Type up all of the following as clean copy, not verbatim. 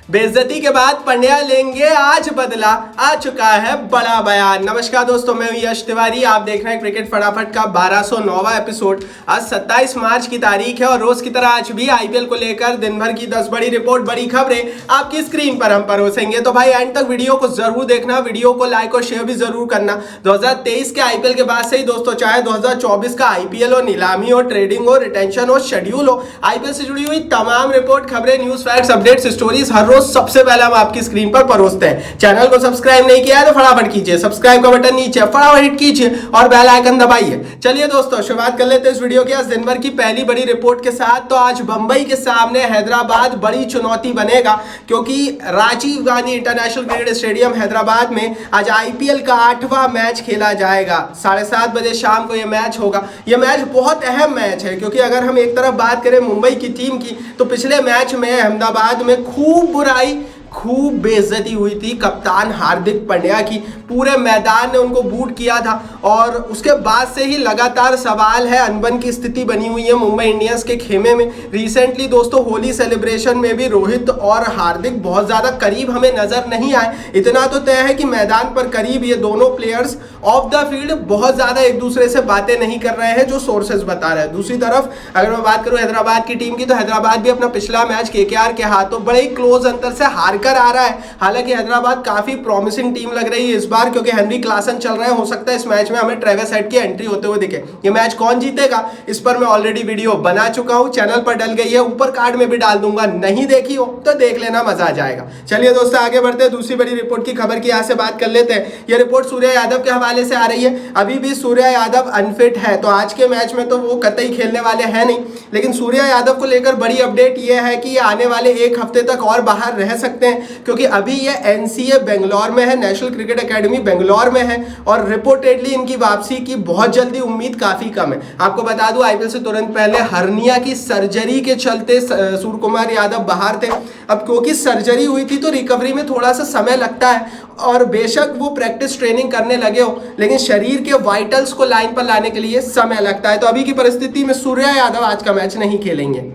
बेइज्जती के बाद पंड्या लेंगे आज बदला, आ चुका है बड़ा बयान। नमस्कार दोस्तों, मैं हूं यश तिवारी। आप देख रहे हैं क्रिकेट फटाफट का 1209वां एपिसोड। आज 27 मार्च की तारीख है और रोज की तरह आज भी आईपीएल को लेकर दिन भर की 10 बड़ी रिपोर्ट, बड़ी खबरें आपकी स्क्रीन पर हम परोसेंगे। तो भाई एंड तक वीडियो को जरूर देखना, वीडियो को लाइक और शेयर भी जरूर करना। 2023 के आईपीएल के बाद से ही दोस्तों, चाहे 2024 का आईपीएल हो, नीलामी हो, ट्रेडिंग हो, रिटेंशन हो, शेड्यूल हो, आईपीएल से जुड़ी हुई तमाम रिपोर्ट, खबरें, न्यूज, फैक्ट्स, अपडेट्स, स्टोरीज हर रोज सबसे पहले हम आपकी स्क्रीन पर परोसते हैं। चैनल को सब्सक्राइब नहीं किया है तो फटाफट कीजिए, सब्सक्राइब का बटन नीचे फटाफट हिट कीजिए और बेल आइकन दबाइए। चलिए दोस्तों, शुरुआत कर लेते हैं इस वीडियो की आज दिन भर की पहली बड़ी रिपोर्ट के साथ। तो आज बंबई के सामने हैदराबाद बड़ी चुनौती बनेगा, क्योंकि Rajiv Gandhi international cricket stadium Hyderabad में आज आईपीएल का 8वां मैच खेला जाएगा। 7:30 बजे शाम को यह मैच होगा। यह मैच बहुत अहम मैच है, क्योंकि अगर हम एक तरफ बात करें मुंबई की टीम की, तो पिछले मैच में अहमदाबाद में खूब बुराई, खूब बेइज्जती हुई थी कप्तान हार्दिक पांड्या की। पूरे मैदान ने उनको बूट किया था और उसके बाद से ही लगातार सवाल है, अनबन की स्थिति बनी हुई है मुंबई इंडियंस के खेमे में। रिसेंटली दोस्तों होली सेलिब्रेशन में भी रोहित और हार्दिक बहुत ज़्यादा करीब हमें नजर नहीं आए। इतना तो तय है कि मैदान पर करीब ये दोनों प्लेयर्स ऑफ द फील्ड बहुत ज़्यादा एक दूसरे से बातें नहीं कर रहे हैं, जो सोर्सेज बता रहे हैं। दूसरी तरफ अगर मैं बात करूँ हैदराबाद की टीम की, तो हैदराबाद भी अपना पिछला मैच केकेआर के हाथों बड़े ही क्लोज अंतर से हार कर आ रहा है। हालांकि हैदराबाद काफी प्रॉमिसिंग टीम लग रही है इस बार, क्योंकि हेनरी क्लासन चल रहे हैं। हो सकता है इस मैच में हमें ट्रेविस हेड की एंट्री होते हुए दिखे। ये मैच कौन जीतेगा इस पर मैं ऑलरेडी वीडियो बना चुका हूं, चैनल पर डल गई है, ऊपर कार्ड में भी डाल दूंगा। नहीं देखी हो तो देख लेना, मजा आ जाएगा। चलिए दोस्तों आगे बढ़ते हैं, दूसरी बड़ी रिपोर्ट की खबर की यहां से बात कर लेते हैं। यह रिपोर्ट सूर्या यादव के हवाले से आ रही है। अभी भी सूर्या यादव अनफिट है, तो आज के मैच में तो वो कतई खेलने वाले हैं नहीं। लेकिन सूर्या यादव को लेकर बड़ी अपडेट यह है कि ये आने वाले एक हफ्ते तक और बाहर रह सकते हैं, क्योंकि अभी ये एनसीए बेंगलोर में है, नेशनल क्रिकेट एकेडमी बेंगलोर में है, और रिपोर्टेडली इनकी वापसी की बहुत जल्दी उम्मीद काफी कम है। आपको बता दूं आईपीएल से तुरंत पहले हर्निया की सर्जरी के चलते सूर्य कुमार यादव बाहर थे। अब क्योंकि सर्जरी हुई थी तो रिकवरी में थोड़ा सा समय लगता है, और बेशक वो प्रैक्टिस ट्रेनिंग करने लगे हो, लेकिन शरीर के वाइटल्स को लाइन पर लाने के लिए समय लगता है। तो अभी की परिस्थिति में सूर्या यादव आज का मैच नहीं खेलेंगे।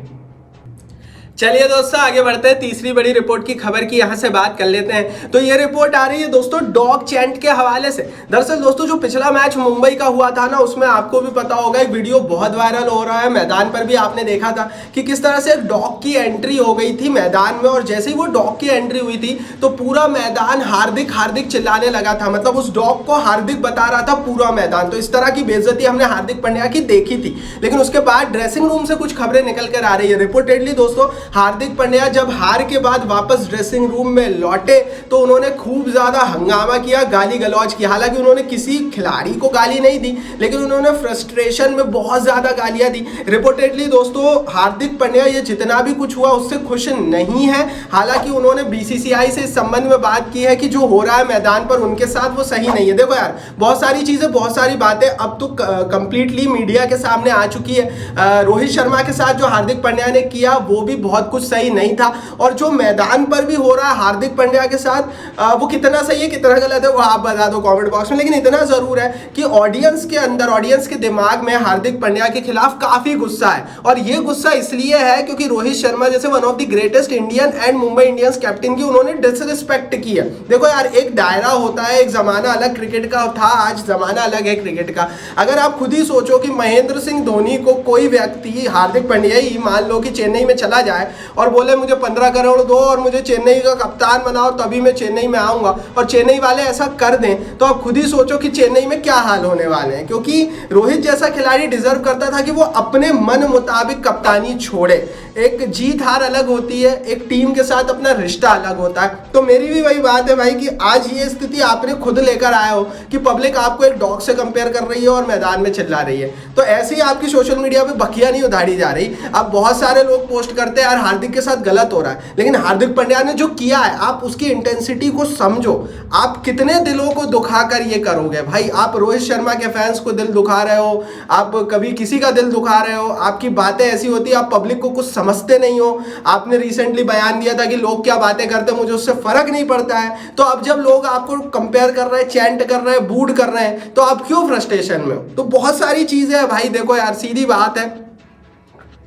चलिए दोस्तों आगे बढ़ते हैं, तीसरी बड़ी रिपोर्ट की खबर की यहां से बात कर लेते हैं। तो ये रिपोर्ट आ रही है दोस्तों डॉग चैंट के हवाले से। दरअसल दोस्तों जो पिछला मैच मुंबई का हुआ था ना, उसमें आपको भी पता होगा एक वीडियो बहुत वायरल हो रहा है, मैदान पर भी आपने देखा था कि किस तरह से डॉग की एंट्री हो गई थी मैदान में, और जैसे ही वो डॉग की एंट्री हुई थी तो पूरा मैदान हार्दिक हार्दिक चिल्लाने लगा था। मतलब उस डॉग को हार्दिक बता रहा था पूरा मैदान। तो इस तरह की बेइज्जती हमने हार्दिक पांड्या की देखी थी। लेकिन उसके बाद ड्रेसिंग रूम से कुछ खबरें निकल कर आ रही है। रिपोर्टेडली दोस्तों हार्दिक पांड्या जब हार के बाद वापस ड्रेसिंग रूम में लौटे तो उन्होंने खूब ज्यादा हंगामा किया, गाली गलौज की। हालांकि उन्होंने किसी खिलाड़ी को गाली नहीं दी, लेकिन उन्होंने फ्रस्ट्रेशन में बहुत ज्यादा गालियां दी। रिपोर्टेडली दोस्तों हार्दिक पांड्या ये जितना भी कुछ हुआ उससे खुश नहीं है। हालांकि उन्होंने बीसीसीआई से इस संबंध में बात की है कि जो हो रहा है मैदान पर उनके साथ वो सही नहीं है। देखो यार, बहुत सारी चीजें, बहुत सारी बातें अब तो कंप्लीटली मीडिया के सामने आ चुकी है। रोहित शर्मा के साथ जो हार्दिक पांड्या ने किया वो भी बहुत कुछ सही नहीं था, और जो मैदान पर भी हो रहा है हार्दिक पांड्या के साथ वो कितना सही है कितना गलत है वो आप बता दो कमेंट बॉक्स में। लेकिन इतना जरूर है कि ऑडियंस के अंदर, ऑडियंस के दिमाग में हार्दिक पांड्या के खिलाफ काफी गुस्सा है, और ये गुस्सा इसलिए है क्योंकि रोहित शर्मा जैसे one of the greatest Indian and Mumbai Indians captain की उन्होंने डिसरिस्पेक्ट की है। देखो यार, एक दायरा होता है, एक जमाना अलग क्रिकेट का था, आज जमाना अलग है क्रिकेट का। अगर आप खुद ही सोचो कि महेंद्र सिंह धोनी को कोई व्यक्ति, हार्दिक पांड्या ही मान लो कि चेन्नई में चला जाए और बोले मुझे 15 करोड़ दो और मुझे चेन्नई का कप्तान बनाओ तभी मैं चेन्नई में आऊंगा, और चेन्नई वाले ऐसा कर दें, तो आप खुद ही सोचो कि चेन्नई में क्या हाल होने वाले हैं। क्योंकि रोहित जैसा खिलाड़ी डिजर्व करता था कि वो अपने मन मुताबिक कप्तानी छोड़े। एक जीत हार अलग होती है, एक टीम के साथ अपना रिश्ता अलग होता है। तो मेरी भी वही बात है भाई कि आज ये स्थिति आपने खुद लेकर आए हो कि पब्लिक आपको एक डॉग से कंपेयर कर रही है और मैदान में चिल्ला रही है। तो ऐसे ही आपकी सोशल मीडिया पे बखिया नहीं उधारी जा रही। अब बहुत सारे लोग पोस्ट करते हैं यार हार्दिक के साथ गलत हो रहा है, लेकिन हार्दिक पांड्या ने जो किया है आप उसकी इंटेंसिटी को समझो। आप कितने दिलों को दुखा कर ये करोगे भाई। आप रोहित शर्मा के फैंस को दिल दुखा रहे हो, आप कभी किसी का दिल दुखा रहे हो, आपकी बातें ऐसी होती है, आप पब्लिक को कुछ समझते नहीं हो। आपने रिसेंटली बयान दिया था कि लोग क्या बातें करते हैं मुझे उससे फर्क नहीं पड़ता है। तो अब जब लोग आपको कंपेयर कर रहे हैं, चैंट कर रहे हैं, बूट कर रहे हैं, तो आप क्यों फ्रस्ट्रेशन में हो। तो बहुत सारी चीजें हैं भाई। देखो यार, सीधी बात है,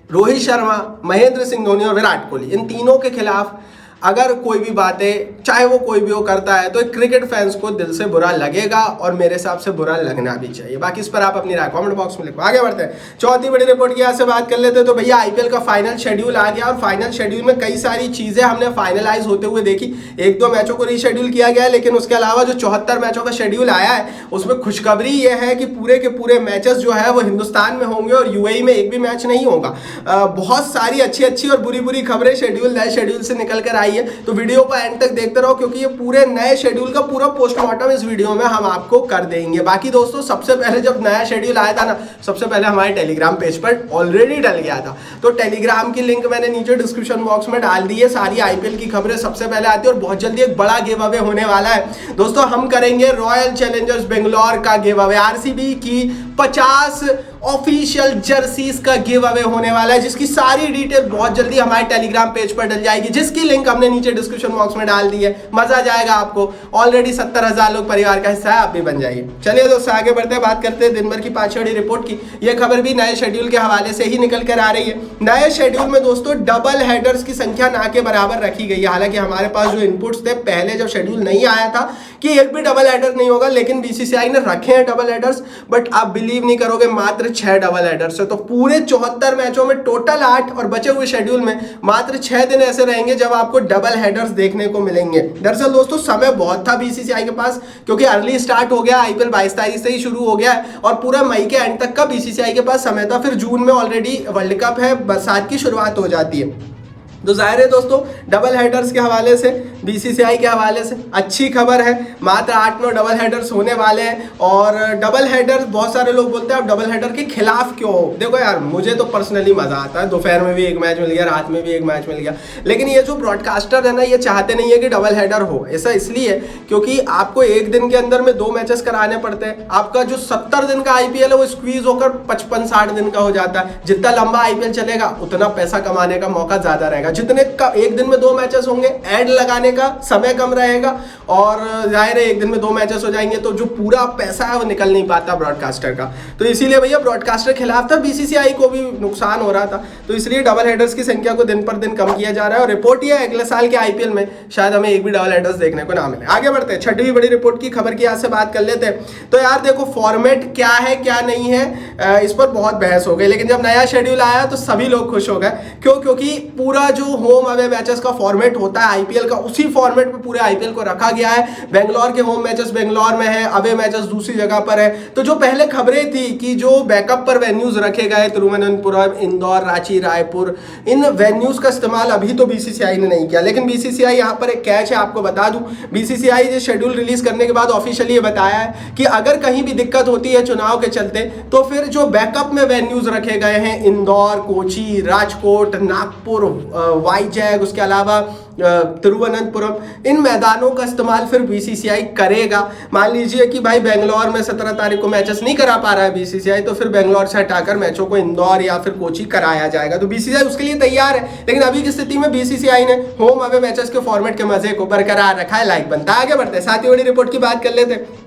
रोहित शर्मा, महेंद्र सिंह धोनी और विराट कोहली, इन तीनों के खिलाफ अगर कोई भी बातें चाहे वो कोई भी वो करता है तो एक क्रिकेट फैंस को दिल से बुरा लगेगा और मेरे हिसाब से बुरा लगना भी चाहिए। बाकी इस पर आप अपनी राय कमेंट बॉक्स में लिखो। आगे बढ़ते हैं, चौथी बड़ी रिपोर्ट की यहाँ से बात कर लेते हैं। तो भैया आईपीएल का फाइनल शेड्यूल आ गया और फाइनल शेड्यूल में कई सारी चीजें हमने फाइनलाइज होते हुए देखी। एक दो मैचों को रीशेड्यूल किया गया है, लेकिन उसके अलावा जो 74 मैचों का शेड्यूल आया है उसमें खुशखबरी ये है कि पूरे के पूरे मैचेस जो है वो हिंदुस्तान में होंगे और यूएई में एक भी मैच नहीं होगा। बहुत सारी अच्छी अच्छी और बुरी बुरी खबरें शेड्यूल नए शेड्यूल से निकल कर आई है, तो वीडियो को एंड तक देखते रहो क्योंकि ये पूरे नए शेड्यूल का पूरा पोस्टमार्टम इस वीडियो में हम आपको कर देंगे। बाकी दोस्तों सबसे पहले जब नया शेड्यूल आया था ना, सबसे पहले हमारे टेलीग्राम पेज पर ऑलरेडी डल गया था, तो टेलीग्राम की लिंक मैंने नीचे डिस्क्रिप्शन बॉक्स में डाल दी है। सारी आईपीएल की खबरें सबसे पहले आती है और बहुत जल्दी एक बड़ा गिव अवे होने वाला है दोस्तों। हम करेंगे रॉयल चैलेंजर्स बेंगलोर का गिव अवे, आरसीबी की 50 ऑफिशियल जर्सीज का गिव अवे होने वाला है, जिसकी सारी डिटेल बहुत जल्दी हमारे टेलीग्राम पेज पर डल जाएगी, जिसकी लिंक हमने नीचे डिस्क्रिप्शन बॉक्स में डाल दी है। मजा आ जाएगा आपको। ऑलरेडी 70,000 लोग परिवार का हिस्सा है, आप भी बन जाइए। चलिए दोस्तों आगे बढ़ते हैं, बात करते हैं दिन भर की 5 बड़ी रिपोर्ट की। यह खबर भी नए शेड्यूल के हवाले से ही निकल कर आ रही है। नए शेड्यूल में दोस्तों डबल हेडर्स की संख्या ना के बराबर रखी गई है। हालांकि हमारे पास जो इनपुट्स थे पहले जब शेड्यूल नहीं आया था कि एक भी डबल हेडर नहीं होगा, लेकिन बीसीसीआई ने रखे हैं डबल हेडर्स, बट आप बिलीव नहीं करोगे मात्र 6 डबल हेडर्स है। तो पूरे 74 मैचों में टोटल 8 और बचे हुए शेड्यूल में मात्र 6 दिन ऐसे रहेंगे जब आपको डबल हेडर्स देखने को मिलेंगे। दरअसल दोस्तों समय बहुत था बीसीसीआई के पास, क्योंकि अर्ली स्टार्ट हो गया, आईपीएल 22 तारीख से ही शुरू हो गया है और पूरा मई के एंड तक का बीसीसीआई के पास समय था। फिर जून में ऑलरेडी वर्ल्ड कप है, बरसात की शुरुआत हो जाती है। तो जाहिर है दोस्तों डबल हेडर्स के हवाले से, बीसीसीआई के हवाले से अच्छी खबर है। मात्र 8-9 डबल हेडर्स होने वाले हैं। और डबल हेडर, बहुत सारे लोग बोलते हैं आप डबल हेडर के खिलाफ क्यों हो। देखो यार, मुझे तो पर्सनली मजा आता है, दोपहर में भी एक मैच मिल गया, रात में भी एक मैच मिल गया, लेकिन ये जो ब्रॉडकास्टर है ना, ये चाहते नहीं है कि डबल हेडर हो। ऐसा इसलिए क्योंकि आपको एक दिन के अंदर में 2 मैचेस कराने पड़ते हैं। आपका जो 70 दिन का आईपीएल है वो स्क्वीज होकर 55-60 दिन का हो जाता है। जितना लंबा आईपीएल चलेगा उतना पैसा कमाने का मौका ज्यादा रहेगा। जितने का एक दिन में 2 मैचेस होंगे, ऐड लगाने का समय कम रहेगा और जाहिर है एक दिन में 2 मैचेस हो जाएंगे तो जो पूरा पैसा है वो निकल नहीं पाता ब्रॉडकास्टर का। तो इसीलिए भैया ब्रॉडकास्टर खिलाफ था, बीसीसीआई को भी नुकसान हो रहा था, तो इसलिए डबल हेडर्स की संख्या को दिन पर दिन कम किया जा रहा है। और रिपोर्ट ये है अगले साल के आईपीएल में शायद हमें एक भी डबल हेडर्स देखने को ना मिले। आगे बढ़ते हैं, 6वीं बड़ी रिपोर्ट की खबर की यहाँ से बात कर लेते हैं। तो यार देखो, फॉर्मेट क्या है क्या नहीं है इस पर बहुत बहस हो गई, लेकिन जब नया शेड्यूल आया तो सभी लोग खुश हो गए। क्यों? क्योंकि पूरा जो होम अवे मैचेस का फॉर्मेट होता है आईपीएल का, उसी फॉर्मेट में पूरे आईपीएल को रखा गया है। बेंगलोर के होम मैचेस बेंगलोर में है, अवे मैचेस दूसरी जगह पर है। तो जो पहले खबरें थी कि जो बैकअप पर वेन्यूज रखे गए, तिरुवनंतपुरम, इंदौर, रांची, रायपुर, इन वेन्यूज का इस्तेमाल अभी तो बीसीसीआई ने नहीं किया। लेकिन बीसीसीआई यहाँ पर एक कैच है, आपको बता दूं, बीसीसीआई ने शेड्यूल रिलीज करने के बाद ऑफिशियली ये बताया है कि अगर कहीं भी दिक्कत होती है चुनाव के चलते, तो फिर जो बैकअप में वेन्यूज रखे गए हैं इंदौर, कोची, राजकोट, नागपुर, वाईजैग, उसके अलावा तिरुवनंतपुरम, इन मैदानों का इस्तेमाल फिर बीसीसीआई करेगा। मान लीजिए कि भाई बेंगलोर में 17 तारीख को मैचेस नहीं करा पा रहा है बीसीसीआई, तो फिर बेंगलोर से हटाकर मैचों को इंदौर या फिर कोची कराया जाएगा। तो बीसीसीआई उसके लिए तैयार है, लेकिन अभी की स्थिति में बीसीसीआई ने होम अवे मैचेस के फॉर्मेट के मजे को बरकरार रखा है। लाइक बनता है। आगे बढ़ते हैं, 7वीं बड़ी रिपोर्ट की बात कर लेते हैं।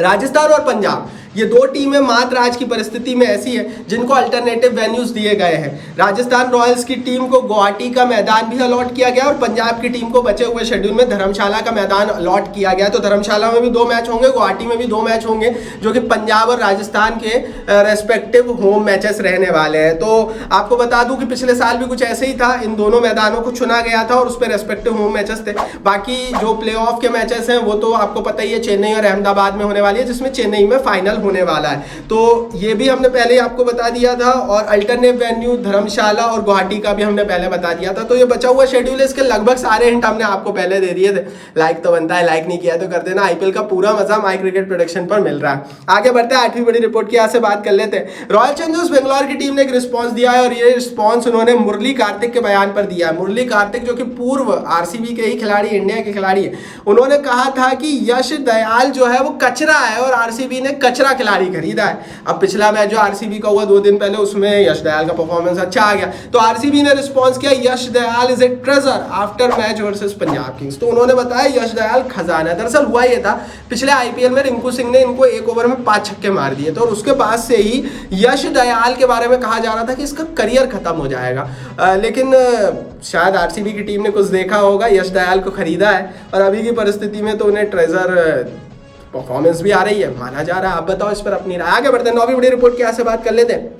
राजस्थान और पंजाब, ये 2 टीमें मात्र आज की परिस्थिति में ऐसी है जिनको अल्टरनेटिव वेन्यूज दिए गए हैं। राजस्थान रॉयल्स की टीम को गुवाहाटी का मैदान भी अलॉट किया गया और पंजाब की टीम को बचे हुए शेड्यूल में धर्मशाला का मैदान अलॉट किया गया। तो धर्मशाला में भी 2 मैच होंगे, गुवाहाटी में भी 2 मैच होंगे, जो कि पंजाब और राजस्थान के रेस्पेक्टिव होम मैचेस रहने वाले हैं। तो आपको बता दूं कि पिछले साल भी कुछ ऐसे ही था, इन दोनों मैदानों को चुना गया था और उस पर रेस्पेक्टिव होम मैचेस थे। बाकी जो प्ले ऑफ के मैचेस हैं वो तो आपको पता ही है, चेन्नई और अहमदाबाद में होने वाली है, जिसमें चेन्नई में फाइनल होने वाला है। तो ये भी हमने पहले ही आपको बता दिया था और अल्टरनेट वेन्यू धर्मशाला और गुवाहाटी का भी हमने पहले बता दिया था। तो ये बचा हुआ शेड्यूल है, इसके लगभग सारे हिंट हमने आपको पहले दे दिए थे। लाइक तो बनता है, लाइक नहीं किया तो कर देना। आईपीएल का पूरा मजा माई क्रिकेट प्रोडक्शन पर मिल रहा है। आगे बढ़ते हैं, 8वीं बड़ी रिपोर्ट की यहाँ से बात कर लेते हैं। रॉयल चैलेंजर्स बेंगलोर की टीम ने एक रिस्पॉन्स दिया है और ये रिस्पॉन्स उन्होंने मुरली कार्तिक के बयान पर दिया है। मुरली कार्तिक जो कि पूर्व आरसीबी के ही खिलाड़ी, इंडिया के खिलाड़ी है, उन्होंने कहा था कि यश दयाल जो है वो कचरा है और आरसीबी ने कचरा खिलाड़ी खरीदा है। अब पिछला मैच जो आरसीबी का हुआ 2 दिन पहले, उसमें यश दयाल का परफॉर्मेंस अच्छा आ गया, तो आरसीबी ने रिस्पॉन्स किया Yash Dayal is a treasure after match versus Punjab Kings. तो उन्होंने बताया यश दयाल खजाना है। दरअसल हुआ ये था, पिछले आईपीएल में रिंकू सिंह ने इनको 1 ओवर में 5 छक्के मार दिए थे और उसके बाद से ही यश दयाल के बारे में कहा जा रहा था कि इसका करियर खत्म हो जाएगा। लेकिन शायद आरसीबी की टीम ने कुछ देखा होगा, यश दयाल को खरीदा है और अभी की परिस्थिति में तो उन्हें ट्रेजर परफॉर्मेंस भी आ रही है, माना जा रहा है। आप बताओ इस पर अपनी राय। आगे बढ़ते हैं, 9वीं बड़ी रिपोर्ट की यहाँ से बात कर लेते हैं।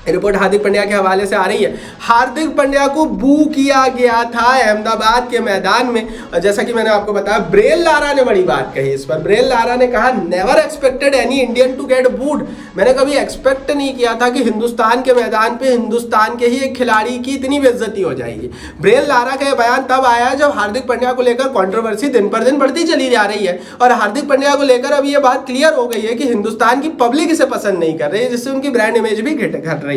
रिपोर्ट हार्दिक पांड्या के हवाले से आ रही है। हार्दिक पांड्या को बू किया गया था अहमदाबाद के मैदान में, और जैसा कि मैंने आपको बताया, ब्रेल लारा ने बड़ी बात कही इस पर। ब्रेल लारा ने कहा never expected any Indian to get booed. मैंने कभी एक्सपेक्ट नहीं किया था कि हिंदुस्तान के मैदान पे हिंदुस्तान के ही एक खिलाड़ी की इतनी बेइज्जती हो जाएगी। ब्रेल लारा का यह बयान तब आया जब हार्दिक पांड्या को लेकर कंट्रोवर्सी दिन पर दिन बढ़ती चली जा रही है और हार्दिक पांड्या को लेकर अब यह बात क्लियर हो गई है कि हिंदुस्तान की पब्लिक इसे पसंद नहीं कर रही है, जिससे उनकी ब्रांड इमेज भी घट रही है।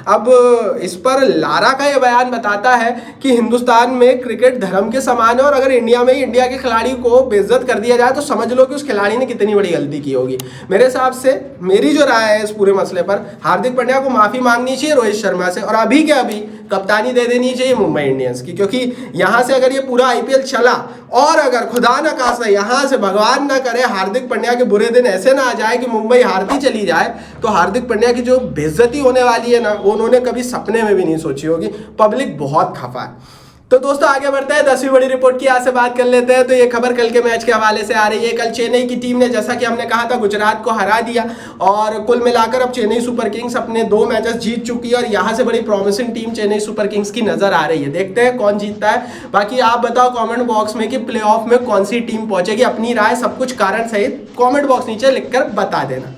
अब इस पर लारा का यह बयान बताता है कि हिंदुस्तान में क्रिकेट धर्म के समान है और अगर इंडिया में ही इंडिया के खिलाड़ी को बेइज्जत कर दिया जाए तो समझ लो कि उस खिलाड़ी ने कितनी बड़ी गलती की होगी। मेरे हिसाब से मेरी जो राय है इस पूरे मसले पर, हार्दिक पांड्या को माफी मांगनी चाहिए रोहित शर्मा से और अभी के अभी कप्तानी दे देनी चाहिए मुंबई इंडियंस की, क्योंकि यहां से अगर ये पूरा आईपीएल चला और अगर खुदा न खास्ता यहां से भगवान ना करे हार्दिक पांड्या के बुरे दिन ऐसे ना आ जाए कि मुंबई हारती चली जाए, तो हार्दिक पांड्या की जो बेइज्जती होने वाली है ना, वो उन्होंने कभी सपने में भी नहीं सोची होगी। पब्लिक बहुत खफा है। तो दोस्तों आगे बढ़ते हैं, 10वीं बड़ी रिपोर्ट की यहाँ से बात कर लेते हैं। तो ये खबर कल के मैच के हवाले से आ रही है। कल चेन्नई की टीम ने, जैसा कि हमने कहा था, गुजरात को हरा दिया और कुल मिलाकर अब चेन्नई सुपर किंग्स अपने 2 मैचेस जीत चुकी है और यहाँ से बड़ी promising team Chennai super Kings की नजर आ रही है। देखते हैं कौन जीतता है। बाकी आप बताओ कॉमेंट बॉक्स में कि प्ले ऑफ में कौन सी टीम पहुंचेगी। अपनी राय सब कुछ कारण सहित कॉमेंट बॉक्स नीचे लिखकर बता देना।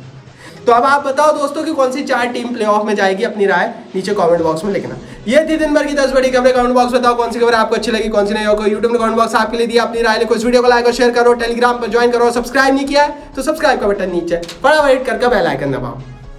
तो अब आप बताओ दोस्तों कि कौन सी 4 टीम प्लेऑफ में जाएगी। अपनी राय नीचे कमेंट बॉक्स में लिखना। ये थी दिन भर की 10 बड़ी खबरें। कमेंट बॉक्स बताओ कौन सी खबर आपको अच्छी लगी, कौन सी नहीं। होगा यूट्यूब ने कमेंट बॉक्स आपके लिए दिया, अपनी राय लिखो। इस वीडियो को लाइक और शेयर करो, टेलीग्राम पर ज्वाइन करो। सब्सक्राइब नहीं किया है तो सब्सक्राइब का बटन नीचे फटाफट हिट करके बेल आइकन दबाओ।